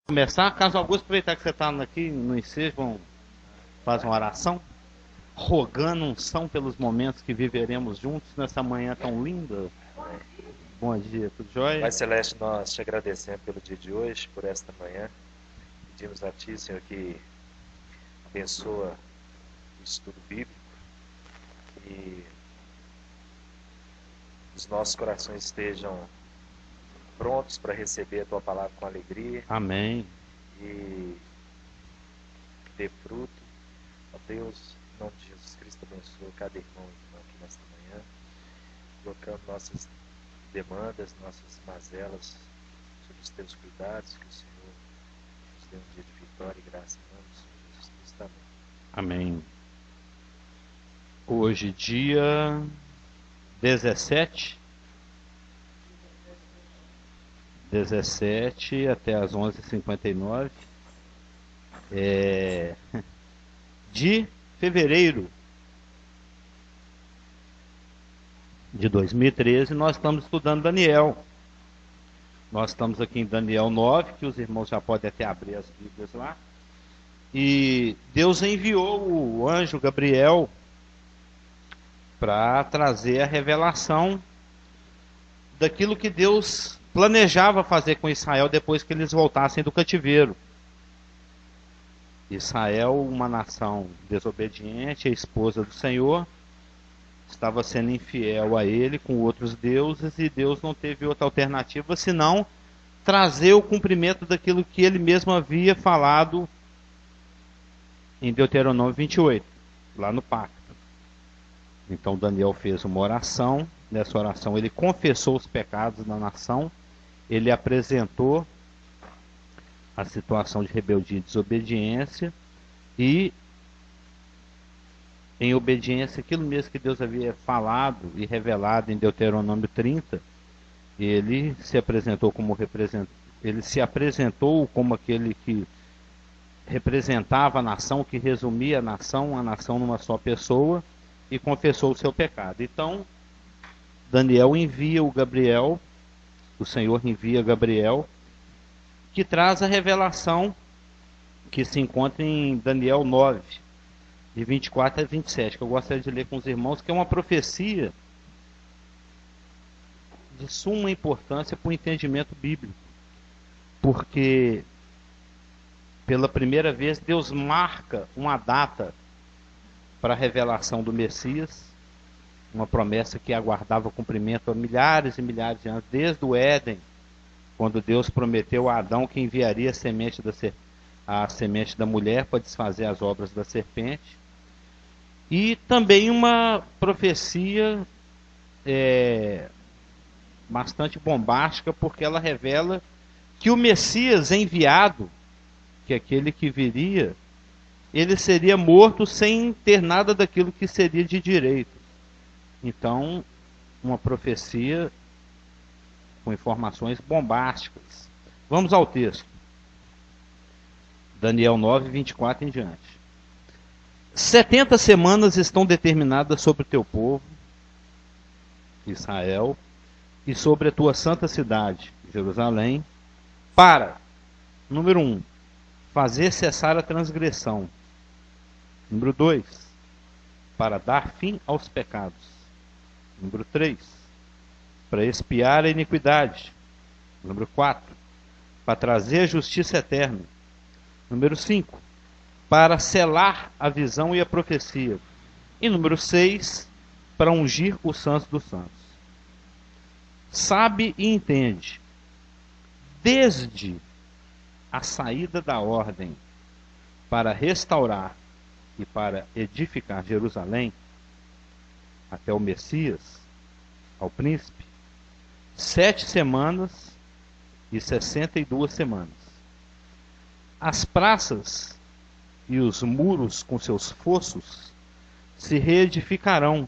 Começar, caso Augusto, aproveitar que você está aqui no ensejo, faz uma oração, rogando unção pelos momentos que viveremos juntos nessa manhã tão linda. Bom dia, tudo jóia? Pai Celeste, nós te agradecemos pelo dia de hoje, por esta manhã. Pedimos a Ti, Senhor, que abençoa o estudo bíblico e os nossos corações estejam prontos para receber a Tua palavra com alegria. Amém. E dê fruto. Ó Deus, em nome de Jesus Cristo, abençoa cada irmão e irmã aqui nesta manhã, colocando nossas demandas, nossas mazelas sob os Teus cuidados, que o Senhor nos dê um dia de vitória e graça em nome do Senhor Jesus Cristo. Amém. Amém. Hoje, dia 17 até as 11h59 de fevereiro de 2013, nós estamos estudando Daniel. Nós estamos aqui em Daniel 9, que os irmãos já podem até abrir as Bíblias lá. E Deus enviou o anjo Gabriel para trazer a revelação daquilo que Deus planejava fazer com Israel depois que eles voltassem do cativeiro. Israel, uma nação desobediente, a esposa do Senhor, estava sendo infiel a ele com outros deuses, e Deus não teve outra alternativa senão trazer o cumprimento daquilo que ele mesmo havia falado em Deuteronômio 28, lá no pacto. Então Daniel fez uma oração. Nessa oração ele confessou os pecados da nação, ele apresentou a situação de rebeldia e desobediência, e em obediência àquilo mesmo que Deus havia falado e revelado em Deuteronômio 30, ele se apresentou como aquele que representava a nação, que resumia a nação numa só pessoa, e confessou o seu pecado. Então Daniel envia o Gabriel, o Senhor envia Gabriel, que traz a revelação que se encontra em Daniel 9, de 24 a 27, que eu gostaria de ler com os irmãos, que é uma profecia de suma importância para o entendimento bíblico, porque pela primeira vez Deus marca uma data para a revelação do Messias, uma promessa que aguardava cumprimento há milhares e milhares de anos, desde o Éden, quando Deus prometeu a Adão que enviaria a semente da mulher para desfazer as obras da serpente. E também uma profecia bastante bombástica, porque ela revela que o Messias enviado, que é aquele que viria, ele seria morto sem ter nada daquilo que seria de direito. Então, uma profecia com informações bombásticas. Vamos ao texto. Daniel 9, 24 em diante. 70 semanas estão determinadas sobre o teu povo, Israel, e sobre a tua santa cidade, Jerusalém, para, número 1, fazer cessar a transgressão. Número 2, para dar fim aos pecados. Número 3, para expiar a iniquidade. Número 4, para trazer a justiça eterna. Número 5, para selar a visão e a profecia. E número 6, para ungir o santo dos santos. Sabe e entende, desde a saída da ordem para restaurar e para edificar Jerusalém, até o Messias, ao príncipe, 7 semanas e 62 semanas. As praças e os muros com seus fossos se reedificarão,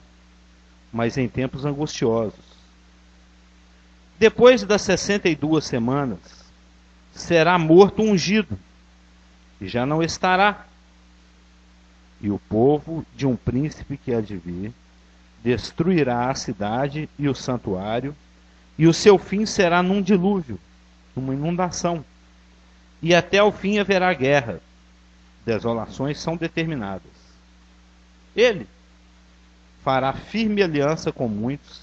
mas em tempos angustiosos. Depois das 62 semanas, será morto o ungido, e já não estará. E o povo de um príncipe que há de vir destruirá a cidade e o santuário, e o seu fim será num dilúvio, numa inundação. e até o fim haverá guerra. Desolações são determinadas. Ele fará firme aliança com muitos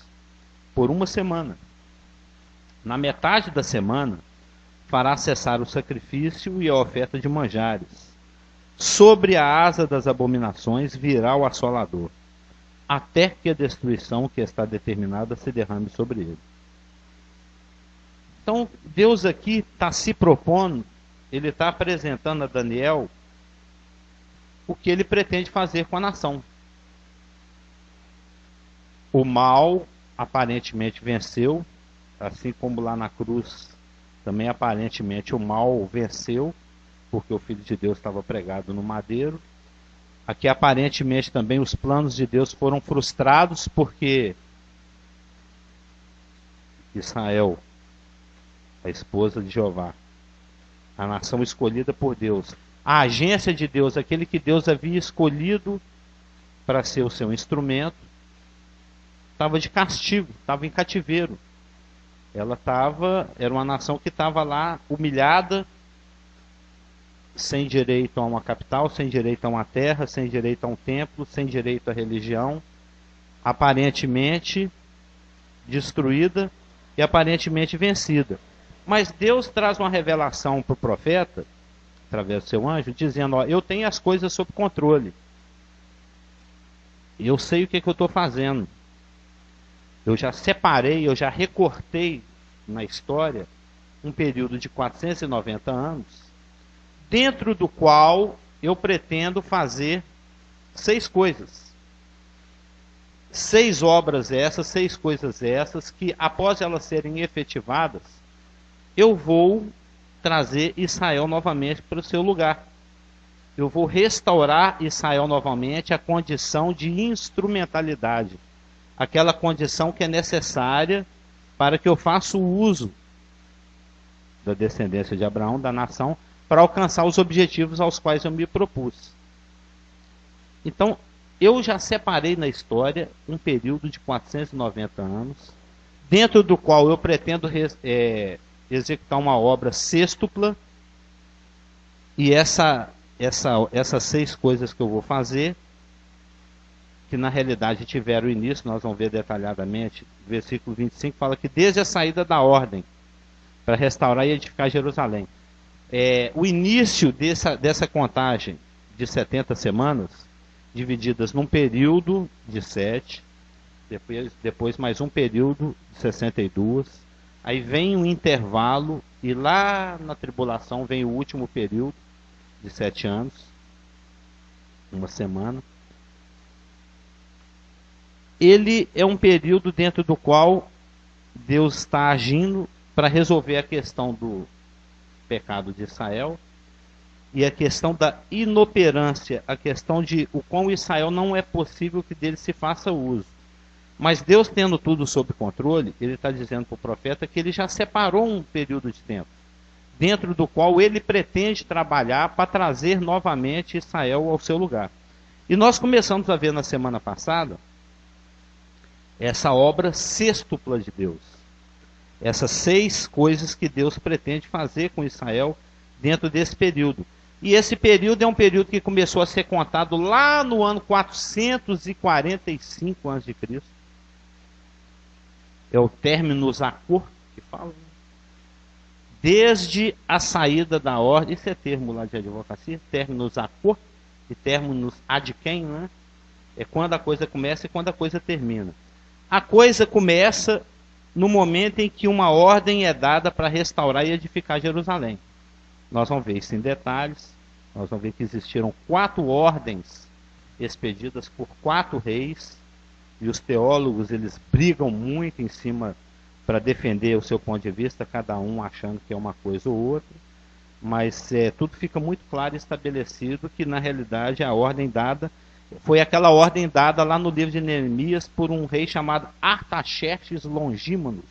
por uma semana. Na metade da semana, fará cessar o sacrifício e a oferta de manjares. Sobre a asa das abominações virá o assolador, até que a destruição que está determinada se derrame sobre ele. Então, Deus aqui está se propondo, ele está apresentando a Daniel o que ele pretende fazer com a nação. O mal aparentemente venceu, assim como lá na cruz também aparentemente o mal venceu, porque o Filho de Deus estava pregado no madeiro. Aqui aparentemente também os planos de Deus foram frustrados, porque Israel, a esposa de Jeová, a nação escolhida por Deus, a agência de Deus, aquele que Deus havia escolhido para ser o seu instrumento, estava de castigo, estava em cativeiro. Era uma nação que estava lá humilhada, sem direito a uma capital, sem direito a uma terra, sem direito a um templo, sem direito à religião, aparentemente destruída e aparentemente vencida. Mas Deus traz uma revelação para o profeta, através do seu anjo, dizendo: ó, eu tenho as coisas sob controle. Eu sei o que eu estou fazendo. Eu já separei, eu já recortei na história um período de 490 anos, dentro do qual eu pretendo fazer 6 coisas. 6 obras essas, 6 coisas essas, que após elas serem efetivadas, eu vou trazer Israel novamente para o seu lugar. Eu vou restaurar Israel novamente à condição de instrumentalidade. Aquela condição que é necessária para que eu faça o uso da descendência de Abraão, da nação, para alcançar os objetivos aos quais eu me propus. Então, eu já separei na história um período de 490 anos, dentro do qual eu pretendo executar uma obra sextupla, e essas 6 coisas que eu vou fazer, que na realidade tiveram início, nós vamos ver detalhadamente, o versículo 25 fala que desde a saída da ordem para restaurar e edificar Jerusalém, o início dessa contagem de 70 semanas, divididas num período de 7, depois mais um período de 62, aí vem um intervalo, e lá na tribulação vem o último período de 7 anos, uma semana. Ele é um período dentro do qual Deus está agindo para resolver a questão do pecado de Israel e a questão da inoperância, a questão de o quão Israel não é possível que dele se faça uso. Mas Deus, tendo tudo sob controle, ele está dizendo para o profeta que ele já separou um período de tempo, dentro do qual ele pretende trabalhar para trazer novamente Israel ao seu lugar. E nós começamos a ver na semana passada essa obra sextupla de Deus. Essas 6 coisas que Deus pretende fazer com Israel dentro desse período. E esse período é um período que começou a ser contado lá no ano 445 a.C. É o terminus acor que fala. Desde a saída da ordem, esse é termo lá de advocacia, terminus acor e terminus ad quem, né? É quando a coisa começa e quando a coisa termina. A coisa começa no momento em que uma ordem é dada para restaurar e edificar Jerusalém. Nós vamos ver isso em detalhes. Nós vamos ver que existiram 4 ordens expedidas por 4 reis. E os teólogos, eles brigam muito em cima para defender o seu ponto de vista, cada um achando que é uma coisa ou outra. Mas tudo fica muito claro e estabelecido que, na realidade, a ordem dada foi aquela ordem dada lá no livro de Neemias por um rei chamado Artaxerxes Longímanos,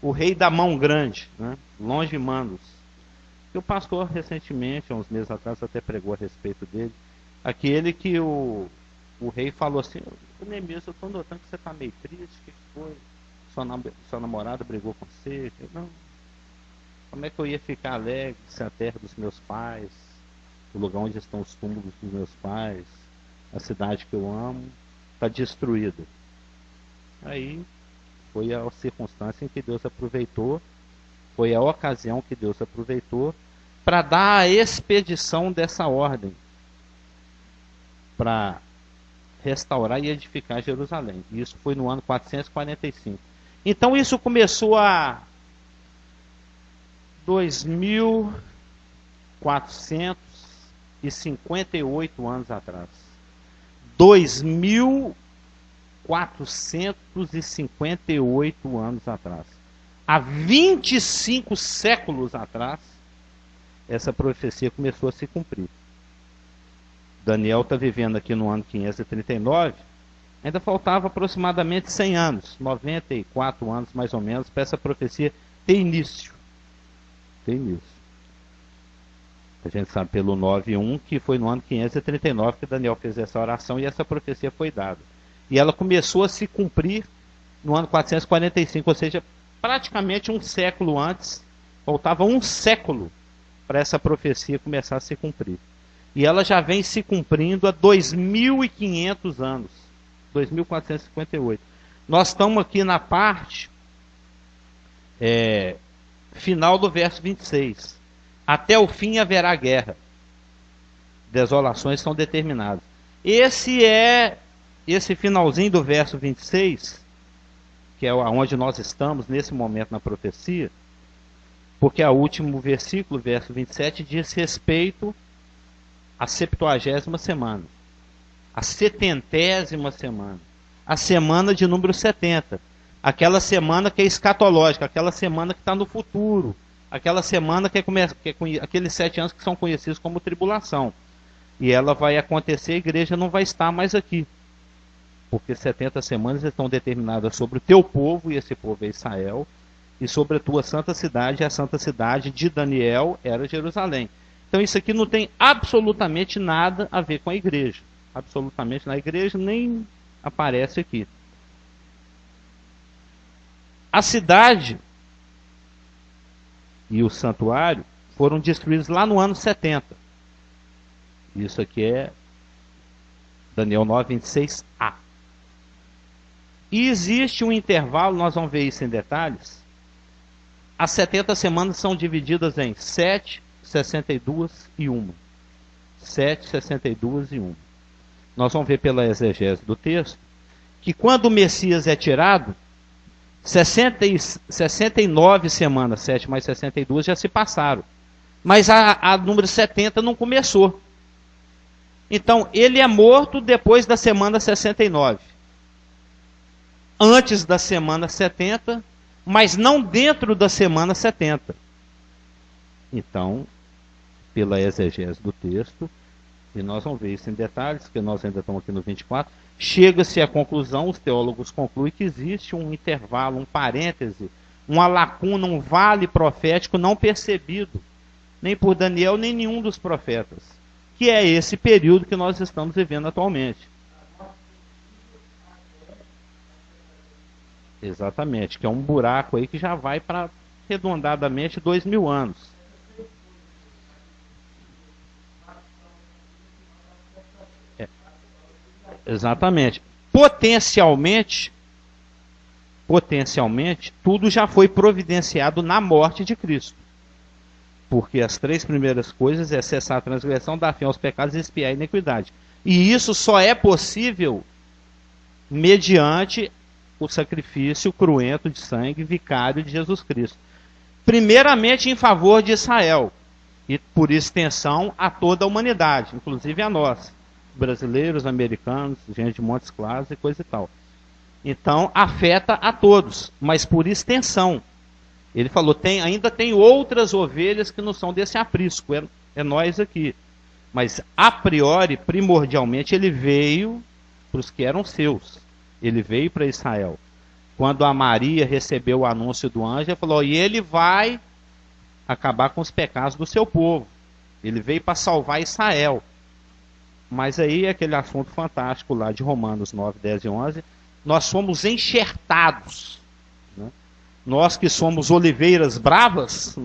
o rei da mão grande, né? Longimanos. E o pastor recentemente, há uns meses atrás, até pregou a respeito dele, aquele que o rei falou assim: Neemias, eu estou notando que você está meio triste, o que foi? Sua namorada brigou com você? Não. Como é que eu ia ficar alegre se a terra dos meus pais, o lugar onde estão os túmulos dos meus pais, a cidade que eu amo, está destruída? Aí foi a circunstância em que Deus aproveitou, foi a ocasião que Deus aproveitou para dar a expedição dessa ordem, para restaurar e edificar Jerusalém. Isso foi no ano 445. Então isso começou a 2.458 anos atrás. 2.458 anos atrás. Há 25 séculos atrás, essa profecia começou a se cumprir. Daniel está vivendo aqui no ano 539, ainda faltava aproximadamente 100 anos, 94 anos mais ou menos, para essa profecia ter início. A gente sabe pelo 9:1 que foi no ano 539 que Daniel fez essa oração e essa profecia foi dada. E ela começou a se cumprir no ano 445, ou seja, praticamente um século antes, faltava um século para essa profecia começar a se cumprir. E ela já vem se cumprindo há 2.500 anos, 2.458. Nós estamos aqui na parte final do verso 26. Até o fim haverá guerra. Desolações são determinadas. Esse finalzinho do verso 26, que é onde nós estamos nesse momento na profecia, porque o último versículo, verso 27, diz respeito à 70ª semana, a 70ª semana, a semana de número 70, aquela semana que é escatológica, aquela semana que está no futuro, aquela semana que é aqueles 7 anos que são conhecidos como tribulação. E ela vai acontecer, a igreja não vai estar mais aqui, porque 70 semanas estão determinadas sobre o teu povo, e esse povo é Israel, e sobre a tua santa cidade, e a santa cidade de Daniel era Jerusalém. Então isso aqui não tem absolutamente nada a ver com a igreja. Absolutamente na igreja nem aparece aqui. A cidade e o santuário foram destruídos lá no ano 70. Isso aqui é Daniel 9:26a. E existe um intervalo, nós vamos ver isso em detalhes. As 70 semanas são divididas em 7, 62 e 1. 7, 62 e 1. Nós vamos ver pela exegese do texto que quando o Messias é tirado, 69 semanas, 7 mais 62 já se passaram. Mas a número 70 não começou. Então, ele é morto depois da semana 69. Antes da semana 70, mas não dentro da semana 70. Então, pela exegese do texto, e nós vamos ver isso em detalhes, porque nós ainda estamos aqui no 24, chega-se à conclusão, os teólogos concluem que existe um intervalo, um parêntese, uma lacuna, um vale profético não percebido, nem por Daniel, nem nenhum dos profetas, que é esse período que nós estamos vivendo atualmente. Exatamente, que é um buraco aí que já vai para arredondadamente 2000 anos. Exatamente. Potencialmente, tudo já foi providenciado na morte de Cristo. Porque as 3 primeiras coisas é cessar a transgressão, dar fim aos pecados e expiar a iniquidade. E isso só é possível mediante o sacrifício cruento de sangue vicário de Jesus Cristo. Primeiramente em favor de Israel, e por extensão a toda a humanidade, inclusive a nós, brasileiros, americanos, gente de Montes Claros e coisa e tal. Então afeta a todos, mas por extensão. Ele falou, ainda tem outras ovelhas que não são desse aprisco, é nós aqui. Mas a priori, primordialmente, ele veio para os que eram seus. Ele veio para Israel. Quando a Maria recebeu o anúncio do anjo, ele falou, e ele vai acabar com os pecados do seu povo. Ele veio para salvar Israel. Mas aí é aquele assunto fantástico lá de Romanos 9, 10 e 11. Nós somos enxertados. Né? Nós que somos oliveiras bravas,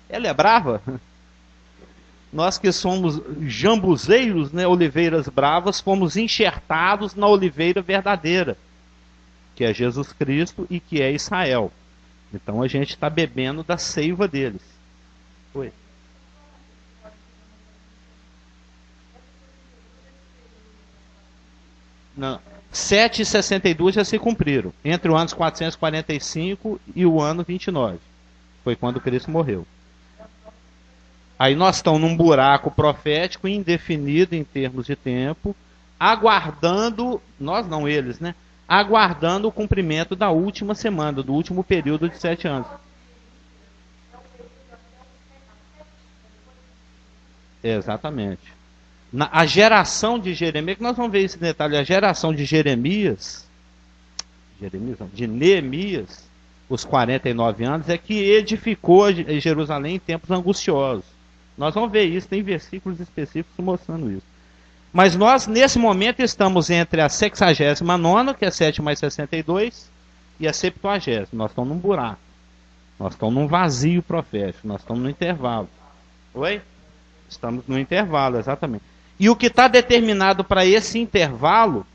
Ela é brava? Nós que somos jambuzeiros, né, oliveiras bravas, fomos enxertados na oliveira verdadeira, que é Jesus Cristo e que é Israel. Então a gente está bebendo da seiva deles. Oi. Não. 7,62 já se cumpriram, entre o ano 445 e o ano 29. Foi quando Cristo morreu. Aí nós estamos num buraco profético indefinido em termos de tempo, aguardando, nós não eles, né? Aguardando o cumprimento da última semana, do último período de 7 anos. Exatamente. A geração de Jeremias, que nós vamos ver esse detalhe, a geração de de Neemias, os 49 anos, é que edificou Jerusalém em tempos angustiosos. Nós vamos ver isso, tem versículos específicos mostrando isso. Mas nós, nesse momento, estamos entre a 69ª, que é 7 mais 62, e a 70ª. Nós estamos num buraco. Nós estamos num vazio profético. Nós estamos no intervalo. Oi? Estamos no intervalo, exatamente. E o que está determinado para esse intervalo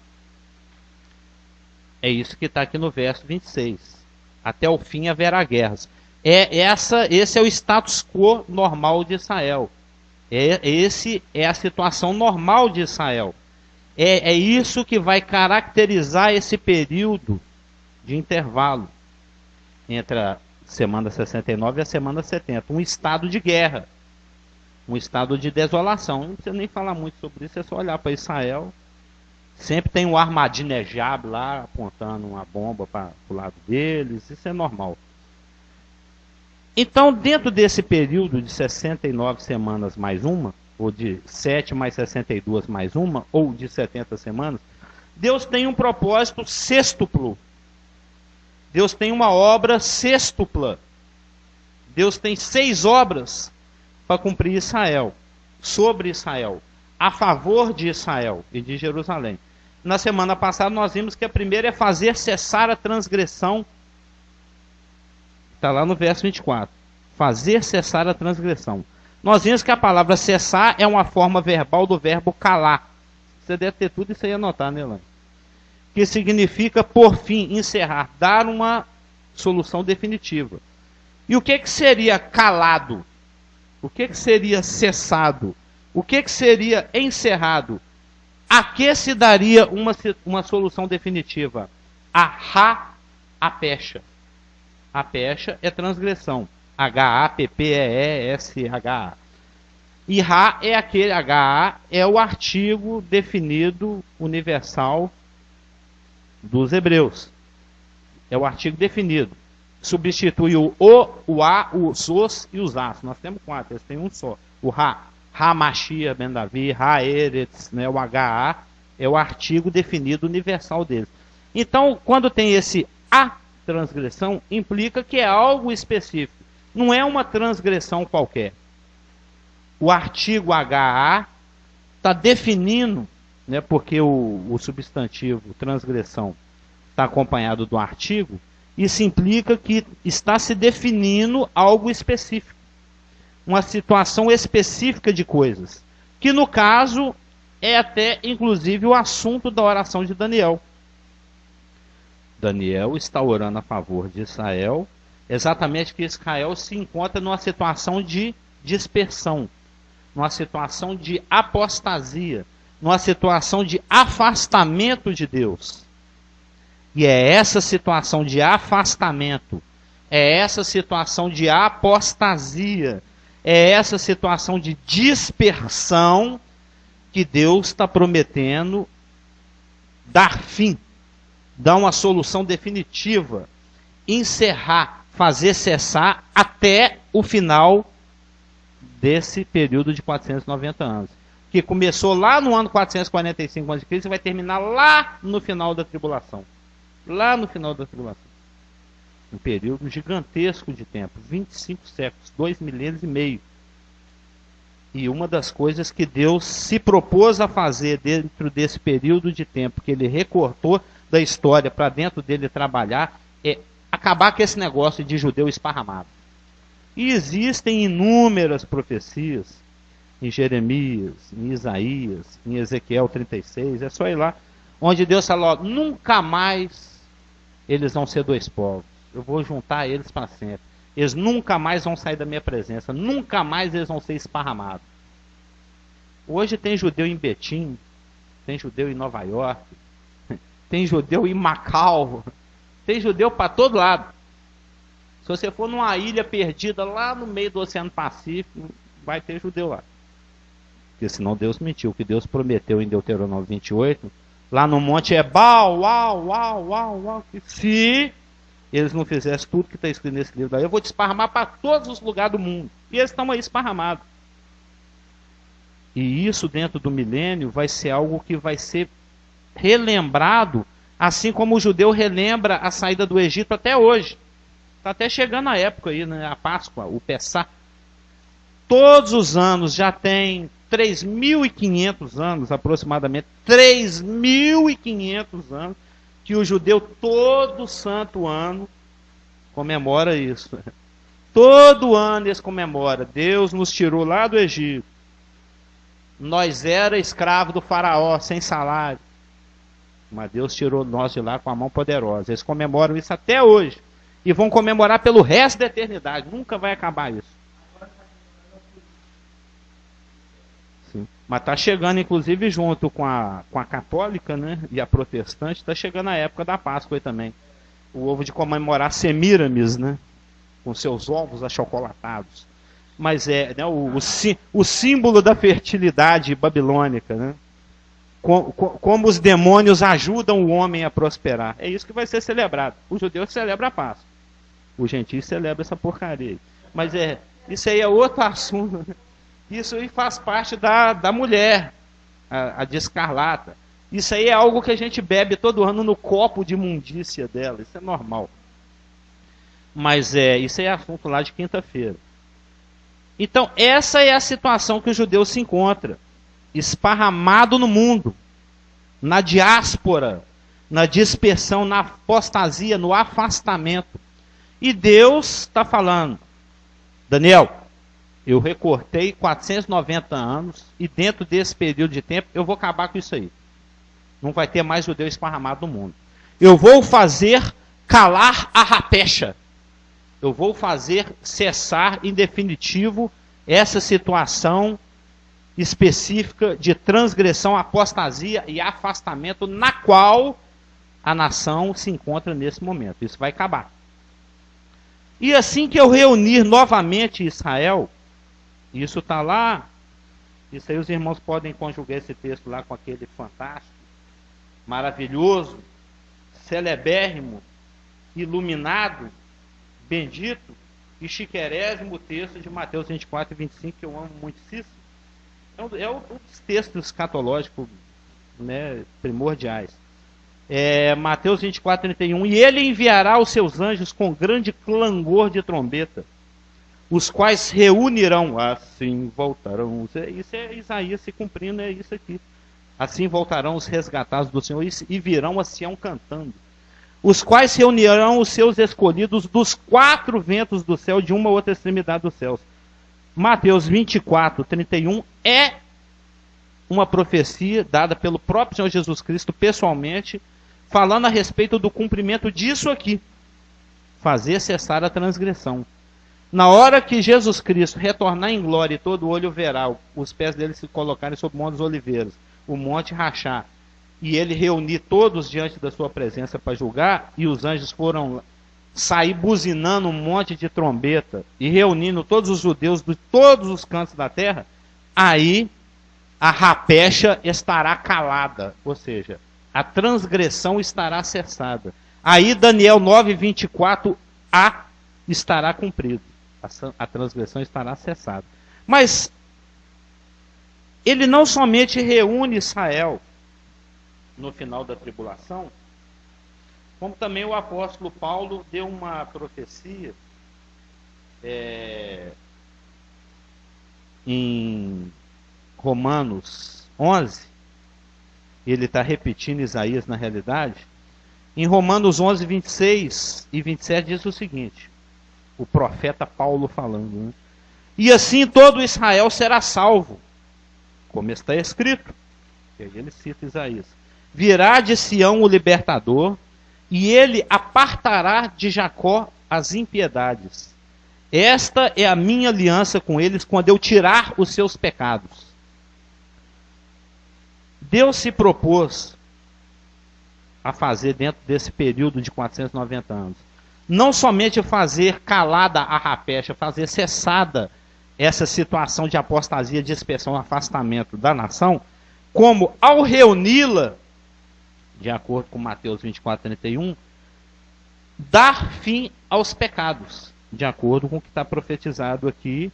é isso que está aqui no verso 26. Até o fim haverá guerras. Esse é o status quo normal de Israel. Esse é a situação normal de Israel. É isso que vai caracterizar esse período de intervalo entre a semana 69 e a semana 70. Um estado de guerra. Um estado de desolação. Não precisa nem falar muito sobre isso, é só olhar para Israel. Sempre tem um Ahmadinejad lá apontando uma bomba para o lado deles. Isso é normal. Então, dentro desse período de 69 semanas mais uma, ou de 7 mais 62 mais uma, ou de 70 semanas, Deus tem um propósito sextuplo. Deus tem uma obra sextupla. Deus tem 6 obras para cumprir Israel, sobre Israel, a favor de Israel e de Jerusalém. Na semana passada nós vimos que a primeira é fazer cessar a transgressão. Está lá no verso 24. Fazer cessar a transgressão. Nós vimos que a palavra cessar é uma forma verbal do verbo calar. Você deve ter tudo isso aí anotar, né, Lã? Que significa por fim, encerrar, dar uma solução definitiva. E o que seria calado? O que seria cessado? O que seria encerrado? A que se daria uma solução definitiva? A pecha. A pecha é transgressão. H-A-P-P-E-E-S-H-A. E Ra é aquele, H-A é o artigo definido universal dos hebreus. É o artigo definido. Substitui o A, os Os e os As. Nós temos 4, eles têm um só. O Ra, Ramashia Ben Davi, Ra Eretz, né, o H-A é o artigo definido universal deles. Então, quando tem esse A transgressão, implica que é algo específico. Não é uma transgressão qualquer. O artigo H-A está definindo, né, porque o substantivo transgressão está acompanhado do artigo, isso implica que está se definindo algo específico. Uma situação específica de coisas. Que no caso é até inclusive o assunto da oração de Daniel. Daniel está orando a favor de Israel, exatamente que Israel se encontra numa situação de dispersão, numa situação de apostasia, numa situação de afastamento de Deus. E é essa situação de afastamento, é essa situação de apostasia, é essa situação de dispersão que Deus está prometendo dar fim, dar uma solução definitiva, encerrar, fazer cessar até o final desse período de 490 anos. Que começou lá no ano 445 a.C. e vai terminar lá no final da tribulação. Lá no final da tribulação. Um período gigantesco de tempo, 25 séculos, 2 milênios e meio. E uma das coisas que Deus se propôs a fazer dentro desse período de tempo que ele recortou da história para dentro dele trabalhar é acabar com esse negócio de judeu esparramado. E existem inúmeras profecias em Jeremias, em Isaías, em Ezequiel 36, é só ir lá, onde Deus falou, ó, nunca mais eles vão ser dois povos, eu vou juntar eles para sempre. Eles nunca mais vão sair da minha presença, nunca mais eles vão ser esparramados. Hoje tem judeu em Betim, tem judeu em Nova York, tem judeu em Macau, tem judeu para todo lado. Se você for numa ilha perdida lá no meio do Oceano Pacífico, vai ter judeu lá. Porque senão Deus mentiu. O que Deus prometeu em Deuteronômio 28, lá no monte é Baal, uau, uau, uau, uau. Se eles não fizessem tudo que está escrito nesse livro, eu vou te esparramar para todos os lugares do mundo. E eles estão aí esparramados. E isso dentro do milênio vai ser algo que vai ser relembrado, assim como o judeu relembra a saída do Egito até hoje. Está até chegando a época aí, né? A Páscoa, o Pessá. Todos os anos, já tem 3.500 anos aproximadamente, 3.500 anos, que o judeu todo santo ano comemora isso. Todo ano eles comemoram. Deus nos tirou lá do Egito. Nós era escravo do faraó, sem salário. Mas Deus tirou nós de lá com a mão poderosa. Eles comemoram isso até hoje. E vão comemorar pelo resto da eternidade. Nunca vai acabar isso. Sim. Mas está chegando, inclusive, junto com a católica, né, e a protestante, está chegando a época da Páscoa aí também. O ovo de comemorar Semíramis, né, com seus ovos achocolatados. Mas é, né, o símbolo da fertilidade babilônica, né? Como os demônios ajudam o homem a prosperar. É isso que vai ser celebrado. O judeu celebra a Páscoa. O gentio celebra essa porcaria. Mas isso aí é outro assunto. Isso aí faz parte da mulher, a de escarlata. Isso aí é algo que a gente bebe todo ano no copo de imundícia dela. Isso é normal. Mas isso aí é assunto lá de quinta-feira. Então, essa é a situação que o judeu se encontra. Esparramado no mundo. Na diáspora. Na dispersão, na apostasia, no afastamento. E Deus está falando, Daniel, eu recortei 490 anos e dentro desse período de tempo eu vou acabar com isso aí. Não vai ter mais judeu esparramado no mundo. Eu vou fazer calar a rapecha. Eu vou fazer cessar em definitivo essa situação específica de transgressão, apostasia e afastamento na qual a nação se encontra nesse momento. Isso vai acabar. E assim que eu reunir novamente Israel, isso está lá, isso aí os irmãos podem conjugar esse texto lá com aquele fantástico, maravilhoso, celebérrimo, iluminado, bendito e chiquerésimo texto de Mateus 24 e 25, que eu amo muitíssimo. É um dos textos escatológicos, né, primordiais. Mateus 24, 31. E ele enviará os seus anjos com grande clangor de trombeta, os quais reunirão, assim voltarão. Isso é Isaías se cumprindo, é isso aqui. Assim voltarão os resgatados do Senhor e virão a Sião cantando. Os quais reunirão os seus escolhidos dos quatro ventos do céu, de uma ou outra extremidade dos céus. Mateus 24, 31 é uma profecia dada pelo próprio Senhor Jesus Cristo pessoalmente, falando a respeito do cumprimento disso aqui. Fazer cessar a transgressão. Na hora que Jesus Cristo retornar em glória e todo olho verá os pés dele se colocarem sobre o Monte dos Oliveiras, o monte rachar, e ele reunir todos diante da sua presença para julgar, e os anjos foram sair buzinando um monte de trombeta e reunindo todos os judeus de todos os cantos da terra, aí a rapecha estará calada, ou seja, a transgressão estará cessada. Aí Daniel 9, 24 estará cumprido. A transgressão estará cessada. Mas ele não somente reúne Israel no final da tribulação, como também o apóstolo Paulo deu uma profecia em Romanos 11, ele está repetindo Isaías na realidade. Em Romanos 11, 26 e 27 diz o seguinte: O profeta Paulo falando, né? E assim todo Israel será salvo, como está escrito. E aí ele cita Isaías. Virá de Sião o libertador, e ele apartará de Jacó as impiedades. Esta é a minha aliança com eles quando eu tirar os seus pecados. Deus se propôs a fazer dentro desse período de 490 anos. Não somente fazer calada a rapecha, fazer cessada essa situação de apostasia, dispersão, afastamento da nação, como ao reuni-la, de acordo com Mateus 24:31, dar fim aos pecados, de acordo com o que está profetizado aqui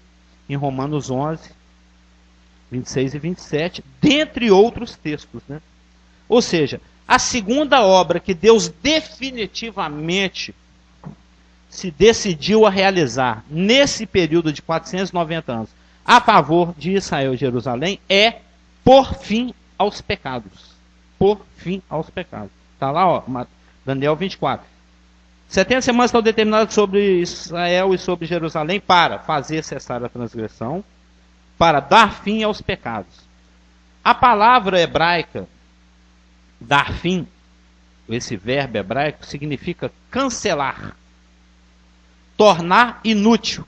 em Romanos 11, 26 e 27, dentre outros textos, né? Ou seja, a segunda obra que Deus definitivamente se decidiu a realizar nesse período de 490 anos a favor de Israel e Jerusalém é por fim aos pecados. Por fim aos pecados. Está lá, ó, Daniel 24. 70 semanas estão determinadas sobre Israel e sobre Jerusalém para fazer cessar a transgressão, para dar fim aos pecados. A palavra hebraica dar fim, esse verbo hebraico, significa cancelar, tornar inútil.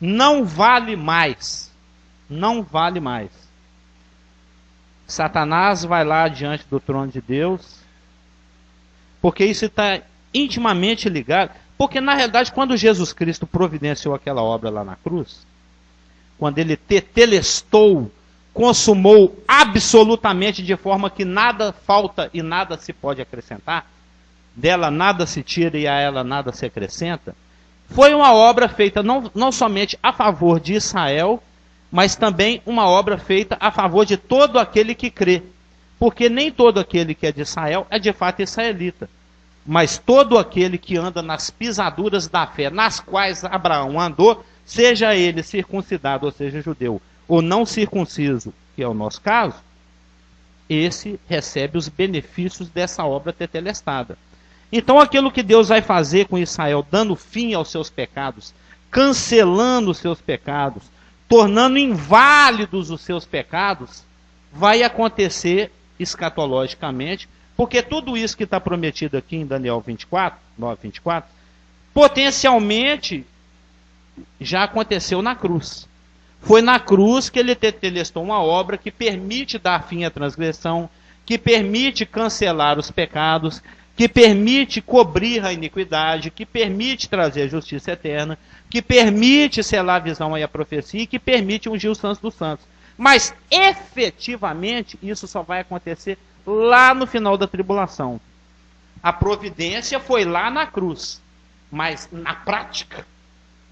Não vale mais. Não vale mais. Satanás vai lá diante do trono de Deus, porque isso está intimamente ligado. Porque, na realidade, quando Jesus Cristo providenciou aquela obra lá na cruz, quando ele tetelestou, consumou absolutamente de forma que nada falta e nada se pode acrescentar, dela nada se tira e a ela nada se acrescenta, foi uma obra feita não somente a favor de Israel, mas também uma obra feita a favor de todo aquele que crê. Porque nem todo aquele que é de Israel é de fato israelita. Mas todo aquele que anda nas pisaduras da fé, nas quais Abraão andou, seja ele circuncidado, ou seja, judeu, ou não circunciso, que é o nosso caso, esse recebe os benefícios dessa obra tetelestada. Então aquilo que Deus vai fazer com Israel, dando fim aos seus pecados, cancelando os seus pecados, tornando inválidos os seus pecados, vai acontecer escatologicamente, porque tudo isso que está prometido aqui em Daniel 24, 9:24, potencialmente já aconteceu na cruz. Foi na cruz que ele tetelestou uma obra que permite dar fim à transgressão, que permite cancelar os pecados, que permite cobrir a iniquidade, que permite trazer a justiça eterna, que permite selar a visão e a profecia, e que permite ungir os santos dos santos. Mas, efetivamente, isso só vai acontecer lá no final da tribulação. A providência foi lá na cruz, mas na prática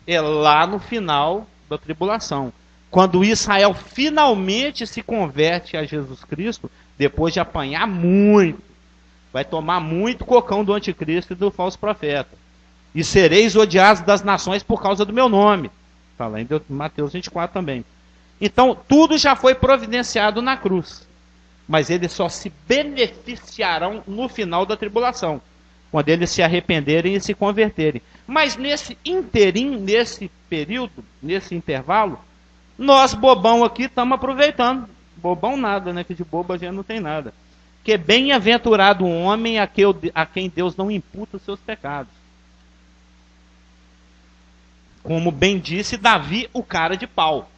é lá no final da tribulação. Quando Israel finalmente se converte a Jesus Cristo, depois de apanhar muito, vai tomar muito cocão do anticristo e do falso profeta. E sereis odiados das nações por causa do meu nome. Está lá em Mateus 24 também. Então, tudo já foi providenciado na cruz. Mas eles só se beneficiarão no final da tribulação, quando eles se arrependerem e se converterem. Mas nesse interim, nesse período, nesse intervalo, nós, bobão aqui, estamos aproveitando. Bobão nada, né? Que de bobo a gente não tem nada. Que bem-aventurado o homem a quem Deus não imputa os seus pecados. Como bem disse Davi, o cara de pau.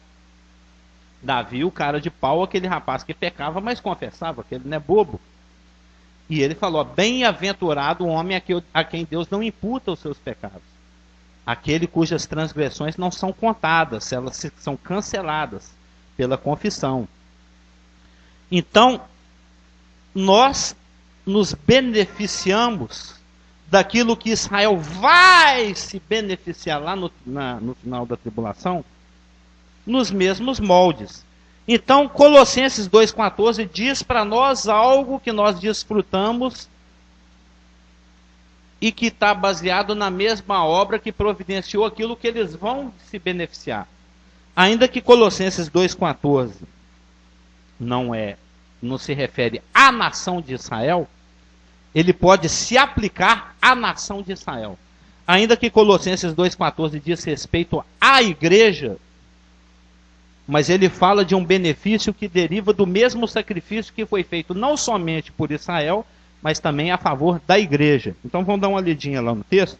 Davi, o cara de pau, aquele rapaz que pecava, mas confessava que ele não é bobo. E ele falou, bem-aventurado o homem a quem Deus não imputa os seus pecados. Aquele cujas transgressões não são contadas, elas são canceladas pela confissão. Então, nós nos beneficiamos daquilo que Israel vai se beneficiar lá no final da tribulação, nos mesmos moldes. Então, Colossenses 2,14 diz para nós algo que nós desfrutamos e que está baseado na mesma obra que providenciou aquilo que eles vão se beneficiar. Ainda que Colossenses 2,14 não se refere à nação de Israel, ele pode se aplicar à nação de Israel. Ainda que Colossenses 2,14 diz respeito à igreja, mas ele fala de um benefício que deriva do mesmo sacrifício que foi feito não somente por Israel, mas também a favor da igreja. Então vamos dar uma lidinha lá no texto.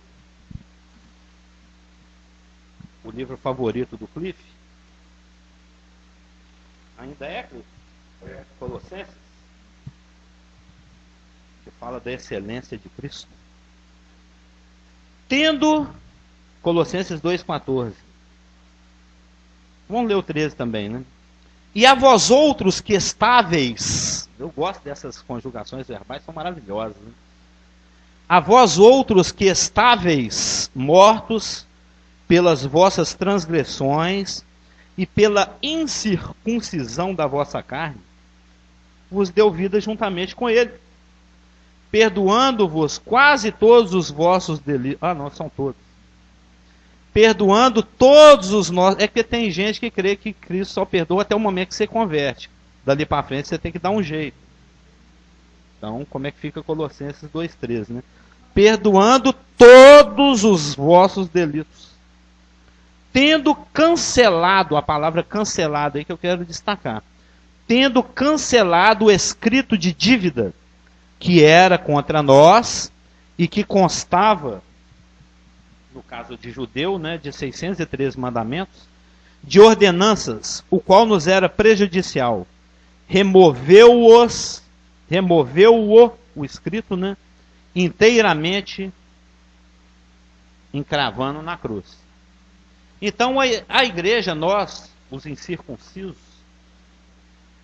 O livro favorito do Cliff. Ainda é, Cliff? Colossenses. Que fala da excelência de Cristo. Tendo, Colossenses 2,14. Vamos ler o 13 também, né? E a vós outros que estáveis, eu gosto dessas conjugações verbais, são maravilhosas, né? A vós outros que estáveis, mortos pelas vossas transgressões e pela incircuncisão da vossa carne, vos deu vida juntamente com ele, perdoando-vos quase todos os vossos delitos. Ah, não, são todos. Perdoando todos os nossos. É que tem gente que crê que Cristo só perdoa até o momento que você converte. Dali para frente você tem que dar um jeito. Então, como é que fica Colossenses 2,13, né? Perdoando todos os vossos delitos. Tendo cancelado, a palavra cancelado aí que eu quero destacar. Tendo cancelado o escrito de dívida que era contra nós e que constava, no caso de judeu, né, de 613 mandamentos, de ordenanças, o qual nos era prejudicial. Removeu-o, o escrito, né, inteiramente encravando na cruz. Então a igreja, nós, os incircuncisos,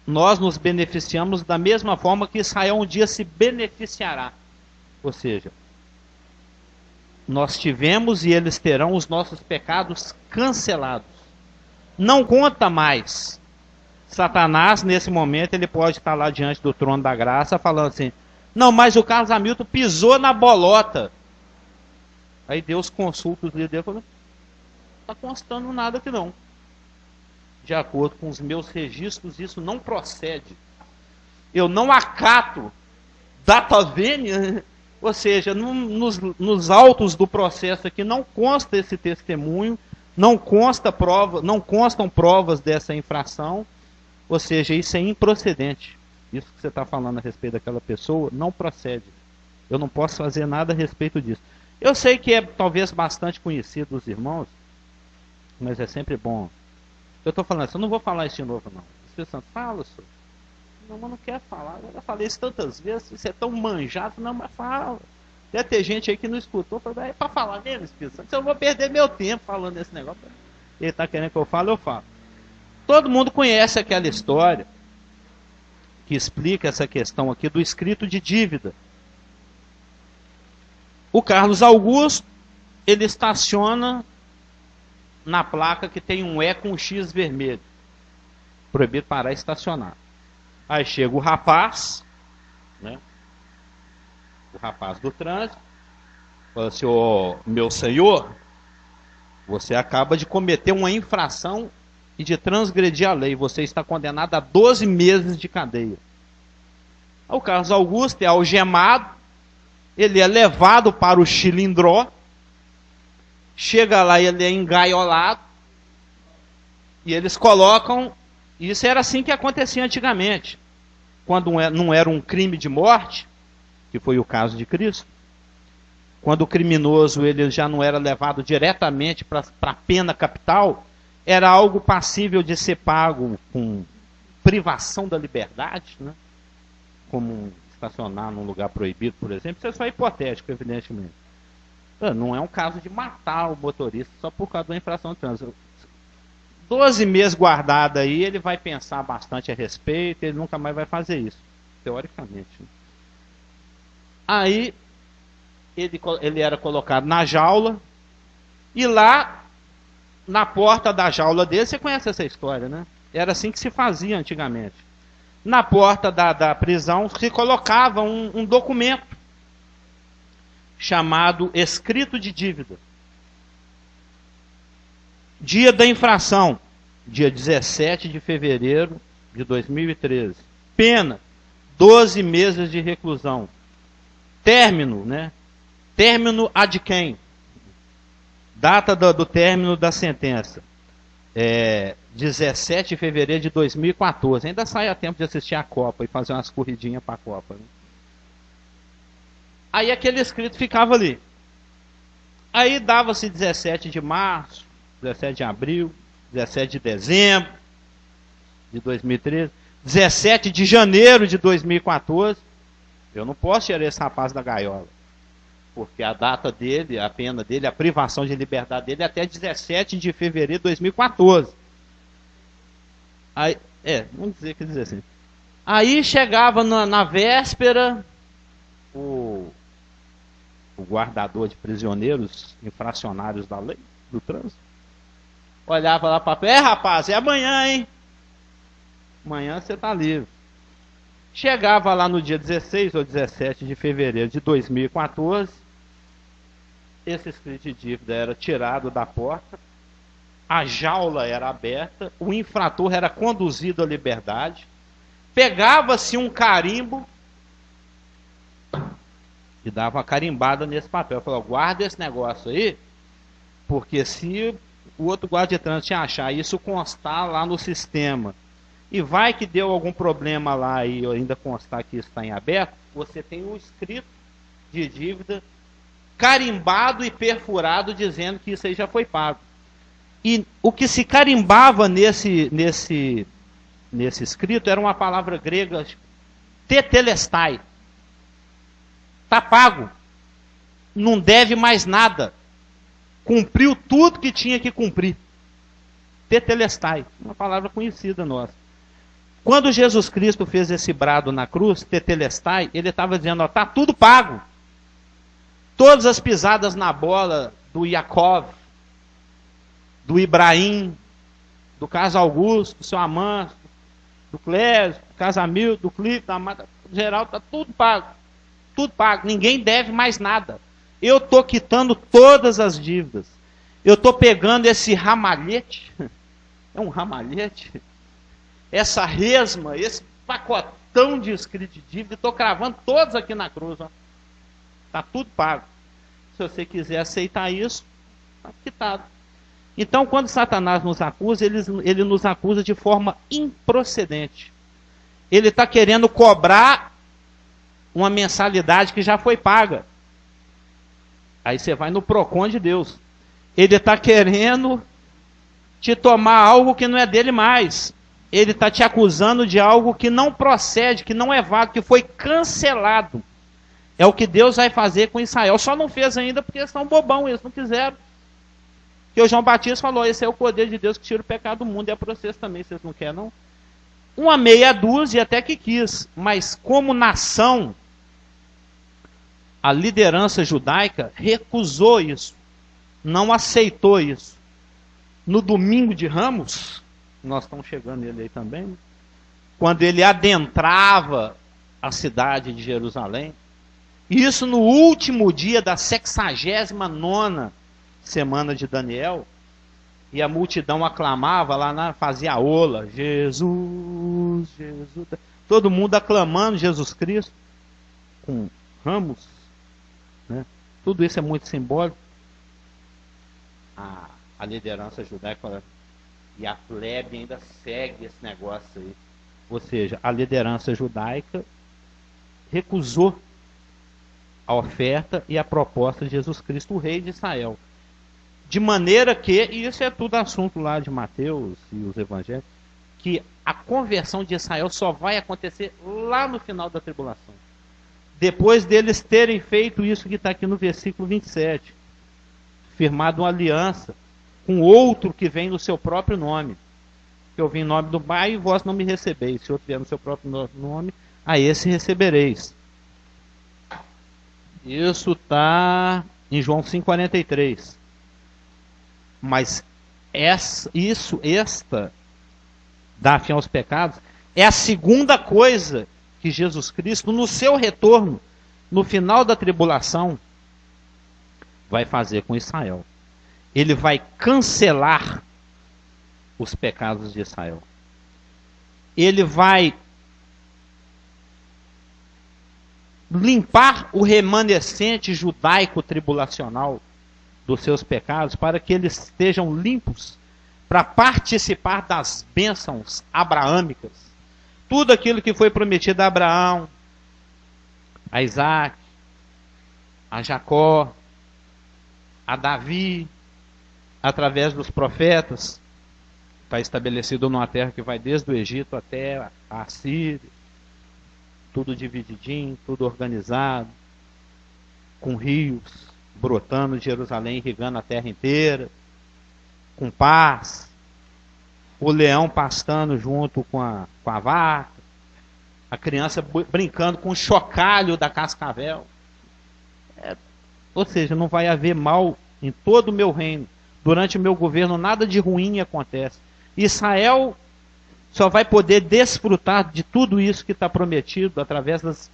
nós nos beneficiamos da mesma forma que Israel um dia se beneficiará. Ou seja, nós tivemos e eles terão os nossos pecados cancelados. Não conta mais. Satanás, nesse momento, ele pode estar lá diante do trono da graça, falando assim, não, mas o Carlos Hamilton pisou na bolota. Aí Deus consulta os líderes e fala, não está constando nada aqui não. De acordo com os meus registros, isso não procede. Eu não acato data vênia, ou seja, nos autos do processo aqui não consta esse testemunho, não constam provas dessa infração, ou seja, isso é improcedente. Isso que você está falando a respeito daquela pessoa não procede. Eu não posso fazer nada a respeito disso. Eu sei que é talvez bastante conhecido dos irmãos, mas é sempre bom. Eu estou falando assim, eu não vou falar isso de novo, não. As pessoas falam, senhor. Não, mas não quer falar. Eu já falei isso tantas vezes, isso é tão manjado, não, mas fala. Deve ter gente aí que não escutou, falou, é para falar mesmo, Espírito Santo. Eu vou perder meu tempo falando desse negócio. Ele está querendo que eu fale, eu falo. Todo mundo conhece aquela história que explica essa questão aqui do escrito de dívida. O Carlos Augusto, ele estaciona na placa que tem um E com um X vermelho. Proibido parar e estacionar. Aí chega o rapaz, né? O rapaz do trânsito, fala assim, ô, meu senhor, você acaba de cometer uma infração e de transgredir a lei. Você está condenado a 12 meses de cadeia. Aí o Carlos Augusto é algemado, ele é levado para o Chilindró, chega lá, ele é engaiolado, e eles colocam, isso era assim que acontecia antigamente, quando não era um crime de morte, que foi o caso de Cristo, quando o criminoso ele já não era levado diretamente para a pena capital, era algo passível de ser pago com privação da liberdade, né? Como estacionar num lugar proibido, por exemplo. Isso é só hipotético, evidentemente. Não é um caso de matar o motorista só por causa da infração de trânsito. 12 meses guardado aí, ele vai pensar bastante a respeito, ele nunca mais vai fazer isso, teoricamente. Aí, ele era colocado na jaula, e lá, na porta da jaula dele, você conhece essa história, né? Era assim que se fazia antigamente. Na porta da prisão se colocava um documento chamado escrito de dívida. Dia da infração, dia 17 de fevereiro de 2013. Pena, 12 meses de reclusão. Término, né? Término ad quem? Data do término da sentença. 17 de fevereiro de 2014. Ainda sai a tempo de assistir a Copa e fazer umas corridinhas para a Copa. Né? Aí aquele escrito ficava ali. Aí dava-se 17 de março, 17 de abril, 17 de dezembro de 2013, 17 de janeiro de 2014. Eu não posso tirar esse rapaz da gaiola. Porque a data dele, a pena dele, a privação de liberdade dele é até 17 de fevereiro de 2014. Aí, vamos dizer que 17. Aí chegava na véspera, o guardador de prisioneiros infracionários da lei, do trânsito, olhava lá para rapaz, é amanhã, hein? Amanhã você está livre. Chegava lá no dia 16 ou 17 de fevereiro de 2014, esse escrito de dívida era tirado da porta, a jaula era aberta, o infrator era conduzido à liberdade, pegava-se um carimbo e dava uma carimbada nesse papel. Falou, guarda esse negócio aí, porque se o outro guarda de trânsito achar isso constar lá no sistema, e vai que deu algum problema lá e ainda constar que isso está em aberto, você tem um escrito de dívida carimbado e perfurado dizendo que isso aí já foi pago. E o que se carimbava nesse escrito era uma palavra grega, tetelestai. Está pago. Não deve mais nada. Cumpriu tudo que tinha que cumprir. Tetelestai. Uma palavra conhecida nossa. Quando Jesus Cristo fez esse brado na cruz, tetelestai, ele estava dizendo, está tudo pago. Todas as pisadas na bola do Yaakov, do Ibrahim, do Carlos Augusto, do seu Amâncio, do Clésio, do Casamil, do Clipe, da Mata, geral, está tudo pago. Tudo pago. Ninguém deve mais nada. Eu estou quitando todas as dívidas. Eu estou pegando esse ramalhete. É um ramalhete? Essa resma, esse pacotão de escrito de dívida, estou cravando todos aqui na cruz. Está tudo pago. Se você quiser aceitar isso, está quitado. Então, quando Satanás nos acusa, ele nos acusa de forma improcedente. Ele está querendo cobrar uma mensalidade que já foi paga. Aí você vai no PROCON de Deus. Ele está querendo te tomar algo que não é dele mais. Ele está te acusando de algo que não procede, que não é válido, que foi cancelado. É o que Deus vai fazer com Israel. Só não fez ainda porque eles são bobão, eles não quiseram. Porque o João Batista falou, esse é o poder de Deus que tira o pecado do mundo, e é para vocês também, vocês não querem não? Uma meia dúzia até que quis, mas como nação, a liderança judaica recusou isso, não aceitou isso. No domingo de Ramos, nós estamos chegando nele aí também, né? Quando ele adentrava a cidade de Jerusalém, isso no último dia da 69ª semana de Daniel, e a multidão aclamava lá, fazia a ola, Jesus, Jesus, todo mundo aclamando Jesus Cristo, com ramos, né? Tudo isso é muito simbólico. A liderança judaica e a plebe ainda segue esse negócio aí. Ou seja, a liderança judaica recusou a oferta e a proposta de Jesus Cristo, o rei de Israel. De maneira que, e isso é tudo assunto lá de Mateus e os evangelhos, que a conversão de Israel só vai acontecer lá no final da tribulação. Depois deles terem feito isso que está aqui no versículo 27. Firmado uma aliança com outro que vem no seu próprio nome. Que eu vim em nome do Pai e vós não me recebeis. Se outro vier no seu próprio nome, a esse recebereis. Isso está em João 5,43. Mas esta dá fim aos pecados é a segunda coisa que Jesus Cristo, no seu retorno, no final da tribulação, vai fazer com Israel. Ele vai cancelar os pecados de Israel. Ele vai limpar o remanescente judaico tribulacional dos seus pecados, para que eles estejam limpos para participar das bênçãos abraâmicas. Tudo aquilo que foi prometido a Abraão, a Isaac, a Jacó, a Davi, através dos profetas, está estabelecido numa terra que vai desde o Egito até a Síria, tudo divididinho, tudo organizado, com rios brotando de Jerusalém, irrigando a terra inteira, com paz, o leão pastando junto com a vaca, a criança brincando com o chocalho da cascavel. Ou seja, não vai haver mal em todo o meu reino. Durante o meu governo, nada de ruim acontece. Israel só vai poder desfrutar de tudo isso que está prometido através das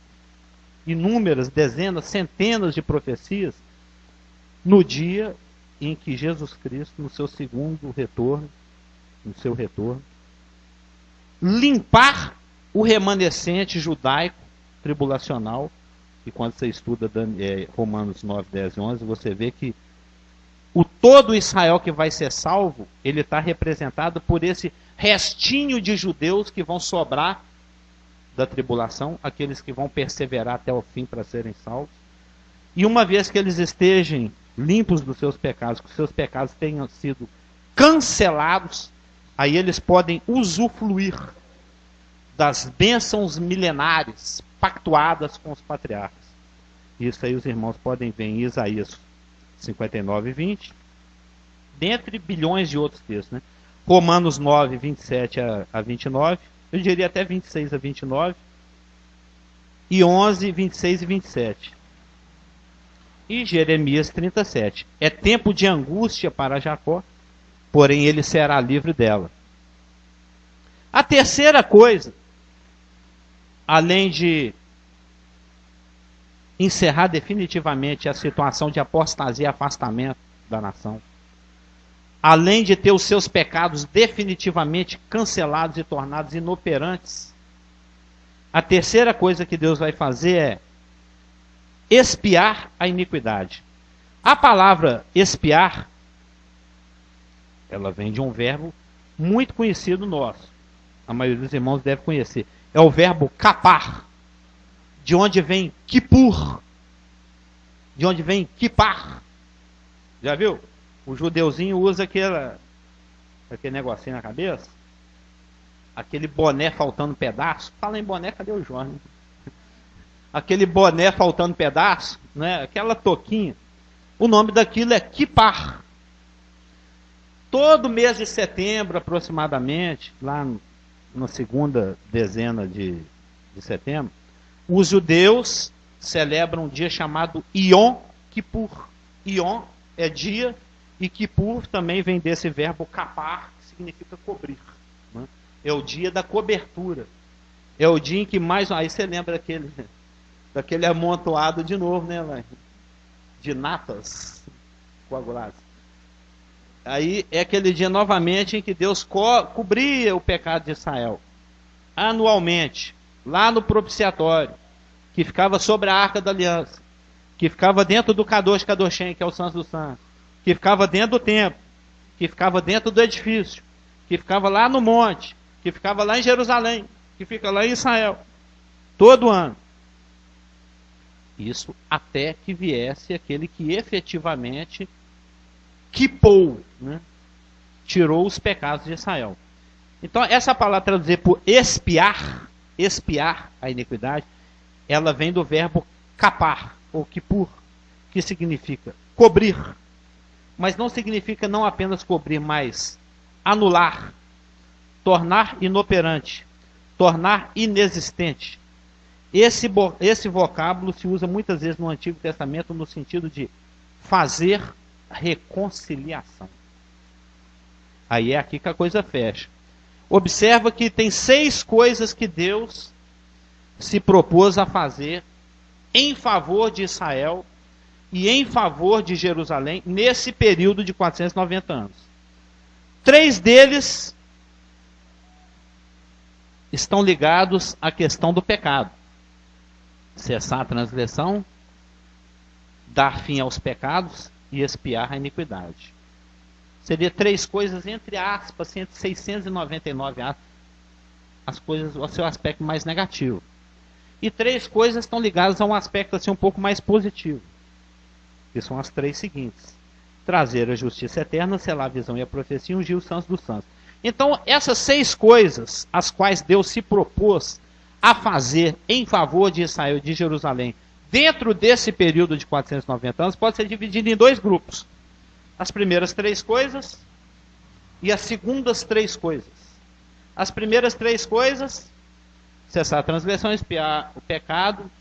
inúmeras, dezenas, centenas de profecias no dia em que Jesus Cristo, no seu segundo retorno, no seu retorno, limpar o remanescente judaico tribulacional. E quando você estuda Romanos 9, 10 e 11, você vê que o todo Israel que vai ser salvo, ele está representado por esse restinho de judeus que vão sobrar da tribulação, aqueles que vão perseverar até o fim para serem salvos. E uma vez que eles estejam limpos dos seus pecados, que os seus pecados tenham sido cancelados, aí eles podem usufruir das bênçãos milenares pactuadas com os patriarcas. Isso aí os irmãos podem ver em Isaías 59 e 20, dentre bilhões de outros textos, né? Romanos 9, 27 a 29, eu diria até 26 a 29, e 11, 26 e 27. E Jeremias 37. É tempo de angústia para Jacó, porém ele será livre dela. A terceira coisa, além de encerrar definitivamente a situação de apostasia e afastamento da nação, além de ter os seus pecados definitivamente cancelados e tornados inoperantes, a terceira coisa que Deus vai fazer é expiar a iniquidade. A palavra expiar, ela vem de um verbo muito conhecido nosso. A maioria dos irmãos deve conhecer. É o verbo capar, de onde vem Kippur, de onde vem Kippar. Já viu? O judeuzinho usa aquele negocinho na cabeça, aquele boné faltando pedaço. Fala em boné, cadê o Jorge? Aquele boné faltando pedaço, né? Aquela touquinha. O nome daquilo é Kippar. Todo mês de setembro, aproximadamente, lá na segunda dezena de setembro, os judeus celebram um dia chamado Yom Kippur. Yom é dia, e Kippur também vem desse verbo kapar, que significa cobrir, né? É o dia da cobertura. É o dia em que mais... Aí você lembra daquele amontoado de novo, né? De natas coaguladas. Aí é aquele dia novamente em que Deus cobria o pecado de Israel. Anualmente, lá no propiciatório, que ficava sobre a Arca da Aliança, que ficava dentro do Kadosh Kadoshem, que é o Santo dos Santos, que ficava dentro do templo, que ficava dentro do edifício, que ficava lá no monte, que ficava lá em Jerusalém, que fica lá em Israel, todo ano. Isso até que viesse aquele que efetivamente quipou, né? Tirou os pecados de Israel. Então essa palavra traduzir por expiar a iniquidade, ela vem do verbo capar, ou kippur, que significa cobrir. Mas não significa não apenas cobrir, mas anular, tornar inoperante, tornar inexistente. Esse vocábulo se usa muitas vezes no Antigo Testamento no sentido de fazer reconciliação. Aí é aqui que a coisa fecha. Observa que tem 6 coisas que Deus se propôs a fazer em favor de Israel e em favor de Jerusalém nesse período de 490 anos. 3 deles estão ligados à questão do pecado. Cessar a transgressão, dar fim aos pecados e expiar a iniquidade. Seria 3 coisas, entre aspas, entre 699 aspas, as coisas, o seu aspecto mais negativo. E 3 coisas estão ligadas a um aspecto assim um pouco mais positivo, que são as 3 seguintes: trazer a justiça eterna, selar a visão e a profecia e ungir os santos dos santos. Então, essas 6 coisas, as quais Deus se propôs a fazer em favor de Israel e de Jerusalém, dentro desse período de 490 anos, pode ser dividido em 2 grupos. As primeiras 3 coisas e as segundas 3 coisas. As primeiras 3 coisas: cessar a transgressão, expiar o pecado,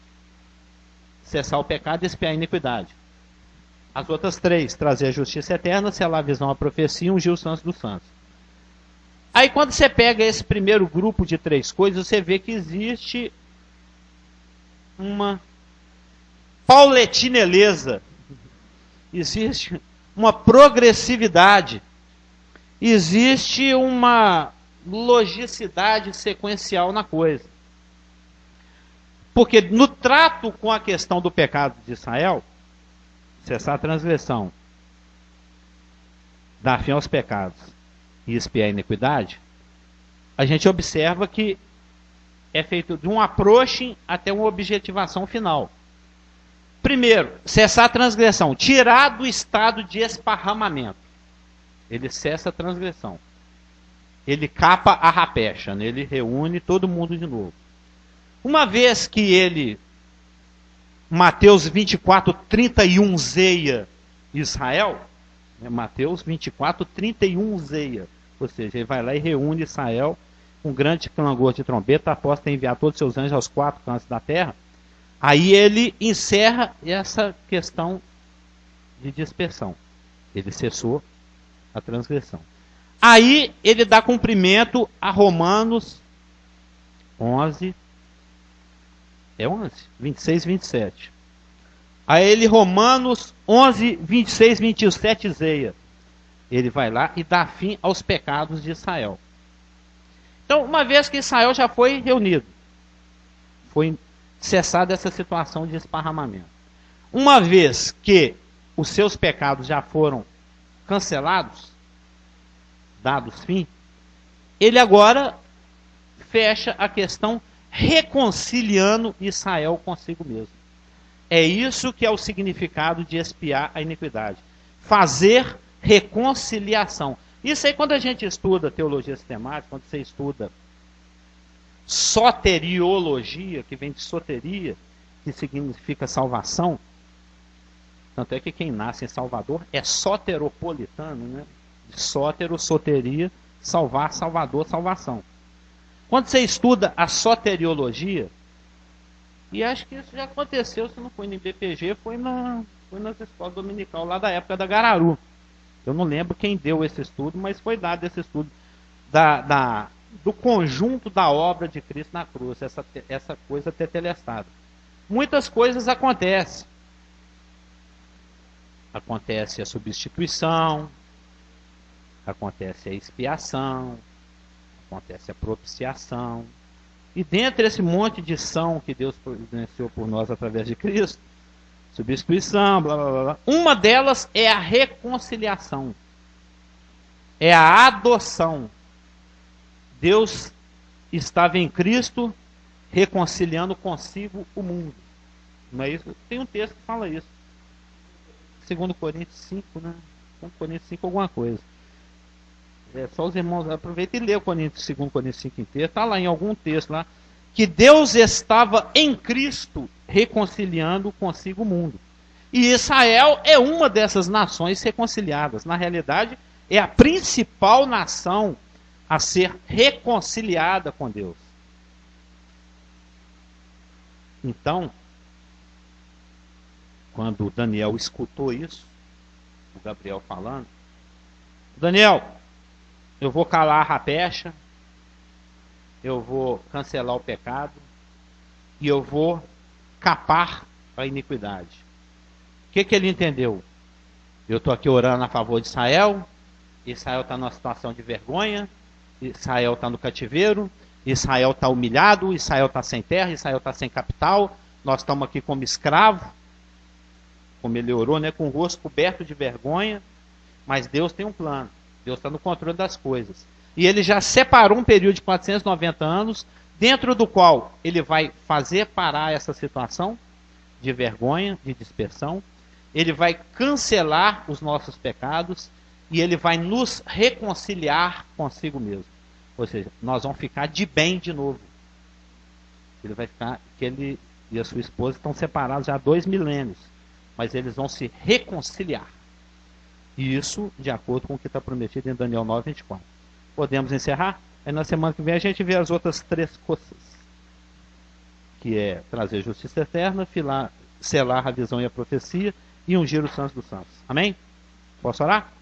cessar o pecado e expiar a iniquidade. As outras 3, trazer a justiça eterna, selar a visão, a profecia e ungir os santos dos santos. Aí quando você pega esse primeiro grupo de 3 coisas, você vê que existe uma pauletineleza, existe uma progressividade, existe uma logicidade sequencial na coisa. Porque no trato com a questão do pecado de Israel, cessar a transgressão, dar fim aos pecados e expiar a iniquidade, a gente observa que é feito de um approaching até uma objetivação final. Primeiro, cessar a transgressão, tirar do estado de esparramamento. Ele cessa a transgressão. Ele capa a rapecha, né? Ele reúne todo mundo de novo. Uma vez que ele, Mateus 24, 31, zeia Israel, né? Mateus 24, 31, zeia. Ou seja, ele vai lá e reúne Israel com grande clangor de trombeta, após ter enviado todos os seus anjos aos 4 cantos da terra. Aí ele encerra essa questão de dispersão. Ele cessou a transgressão. Aí ele dá cumprimento a Romanos 11, 26, 27. Aí ele, Romanos 11, 26, 27, zeia. Ele vai lá e dá fim aos pecados de Israel. Então, uma vez que Israel já foi reunido, foi cessada essa situação de esparramamento. Uma vez que os seus pecados já foram cancelados, dados fim, ele agora fecha a questão reconciliando Israel consigo mesmo. É isso que é o significado de expiar a iniquidade. Fazer reconciliação. Isso aí, quando a gente estuda teologia sistemática, quando você estuda soteriologia, que vem de soteria, que significa salvação, tanto é que quem nasce em Salvador é soteropolitano, né? De sótero, soteria, salvar, salvador, salvação. Quando você estuda a soteriologia, e acho que isso já aconteceu, se não foi no IBPG, foi nas escolas dominical, lá da época da Gararu. Eu não lembro quem deu esse estudo, mas foi dado esse estudo do conjunto da obra de Cristo na cruz, essa coisa tetelestada. Muitas coisas acontecem. Acontece a substituição, acontece a expiação, acontece a propiciação. E dentre esse monte de ação que Deus providenciou por nós através de Cristo, substituição, blá blá blá, uma delas é a reconciliação. É a adoção. Deus estava em Cristo reconciliando consigo o mundo. Não é isso? Tem um texto que fala isso. 2 Coríntios 5, né? 2 Coríntios 5 alguma coisa. É só os irmãos aproveitem e lê o 2 Coríntios 5 inteiro. Está lá em algum texto lá. Que Deus estava em Cristo reconciliando consigo o mundo. E Israel é uma dessas nações reconciliadas. Na realidade, é a principal nação a ser reconciliada com Deus. Então, quando Daniel escutou isso, o Gabriel falando, Daniel, eu vou calar a rapecha, eu vou cancelar o pecado e eu vou capar a iniquidade. O que ele entendeu? Eu estou aqui orando a favor de Israel, Israel está numa situação de vergonha, Israel está no cativeiro, Israel está humilhado, Israel está sem terra, Israel está sem capital, nós estamos aqui como escravo. como ele orou, né, com o rosto coberto de vergonha, mas Deus tem um plano. Deus está no controle das coisas. E ele já separou um período de 490 anos, dentro do qual ele vai fazer parar essa situação de vergonha, de dispersão. Ele vai cancelar os nossos pecados e ele vai nos reconciliar consigo mesmo. Ou seja, nós vamos ficar de bem de novo. Ele vai ficar, que ele e a sua esposa estão separados já há 2 milênios, mas eles vão se reconciliar. E isso de acordo com o que está prometido em Daniel 9:24. Podemos encerrar? Aí na semana que vem a gente vê as outras 3 coisas, que é trazer justiça eterna, selar a visão e a profecia e ungir os santos dos santos. Amém? Posso orar?